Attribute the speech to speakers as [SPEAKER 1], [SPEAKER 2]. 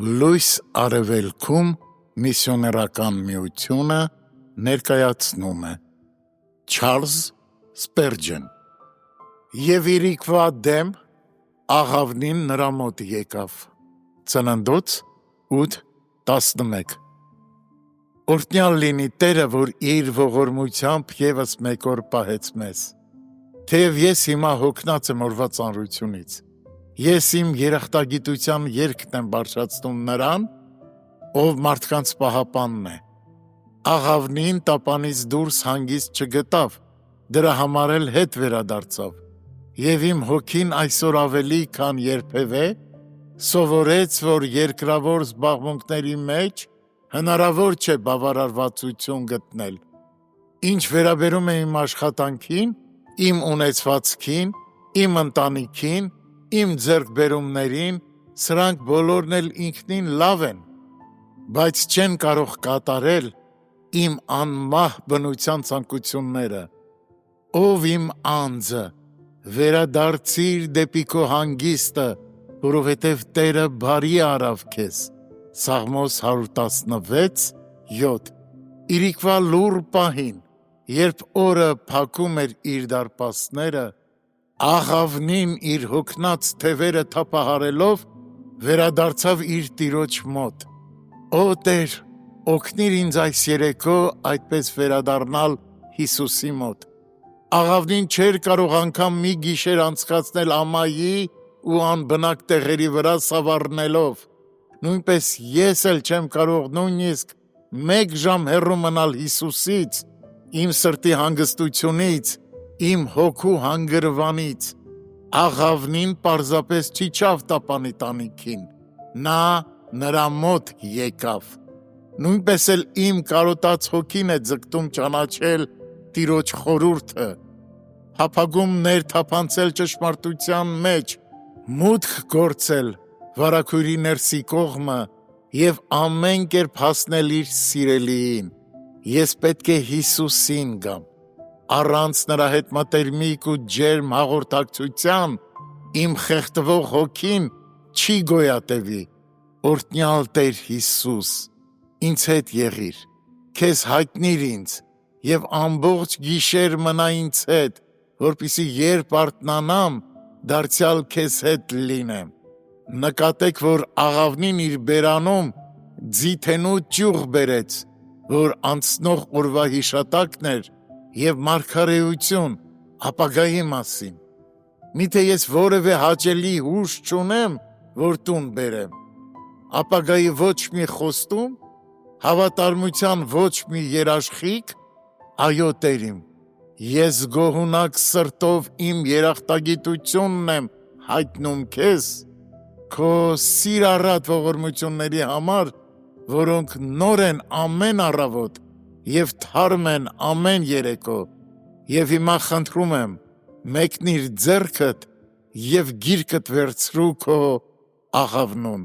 [SPEAKER 1] Լույս արևելքում միսիոներական միությունը ներկայացնում է Չարլզ Սպերջեն և իրիկվա դեմ աղավնին նրա մոտ եկավ Ծննդոց 8:11 Օրհնյալ լինի Տերը, որ իր ողորմությամբ ևս մեկ օր պահեց մեզ թեև ես հիմա հոգնած եմ օրվա ծանրությունից Ես իմ երախտագիտության երգն եմ բարձրացնում նրան, ով մարդկանց պահապանն է։ Աղավնին տապանից դուրս հանգիստ չգտավ, դրա համար էլ հետ վերադարձավ, և իմ հոգին այսօր ավելի, քան երբևէ, սովորեց, որ երկրավոր զբաղմունքների մեջ հնարավոր չէ բավարարվածություն գտնել։ Ինչ վերաբերում է իմ աշխատանքին, իմ ունեցվածքին, իմ ընտանիքին, իմ ձեռքբերումներին, սրանք բոլորն էլ ինքնին լավ են, բայց չեն կարող կատարել իմ անմահ բնության ցանկությունները։ Ով իմ անձը, վերադարձիր դեպի քո հանգիստը, որովհետև Տերը բարի արավ քեզ։ Սաղմոս 116:7 Իրիկվա լուռ պահին, երբ օրը փակում էր իր դարպասները, Աղավնին իր հոգնած թևերը թափահարելով վերադարձավ իր տիրոջ մոտ։ Օ Տեր, օգնիր ինձ այս երեկո այդպես վերադառնալ Հիսուսի մոտ։ Աղավնին չէր կարող անգամ մի գիշեր անցկացնել ամայի ու անբնակ տեղերի վրա սավառնելով։ Նույնպես ես էլ չեմ կարող նույնիսկ մեկ ժամ հեռու մնալ Հիսուսից, իմ սրտի հանգստությունից, իմ հոգու հանգրվանից։ Աղավնին պարզապես չիջավ տապանի տանիքին, նա նրա մոտ եկավ։ Նույնպես էլ իմ կարոտած հոգին է ձգտում ճանաչել Տիրոջ խորհուրդը, հափագում ներթափանցել ճշմարտության մեջ, մուտք գործել վարագույրի ներսի կողմը և ամեն կերպ հասնել իր սիրելիին։ Ես պետք է Հիսուսին գամ։ Առանց նրա հետ մտերմիկ ու ջերմ հաղորդակցության իմ խեղդվող հոգին չի գոյատևի։ Օրհնյալ Տեր Հիսուս, ինձ հետ եղիր, քեզ հայտնիր ինձ և ամբողջ գիշեր մնա ինձ հետ, որպեսզի երբ արթնանամ, դարձյալ քեզ հետ լինեմ։ Նկատեք, որ Աղավնին իր բերանում ձիթենու ճյուղ բերեց, որ անցնող օրվա հիշատակն էր և մարգարեություն ապագայի մասին։ Միթե ես որևէ հաճելի հուշ չունեմ, որ տուն բերեմ։ Ապագայի ոչ մի խոստում, հավատարմության ոչ մի երաշխիք, այո Տեր իմ, ես գոհունակ սրտով իմ երախտագիտությունն եմ հայտնում քեզ, քո սիրառատ ողորմությունների համար, որոնք նոր են ամեն առավոտ և թարմ են ամեն երեկո, և հիմա խնդրում եմ, մեկնիր ձեռքդ և գիրկդ վերցրու քո աղավնուն։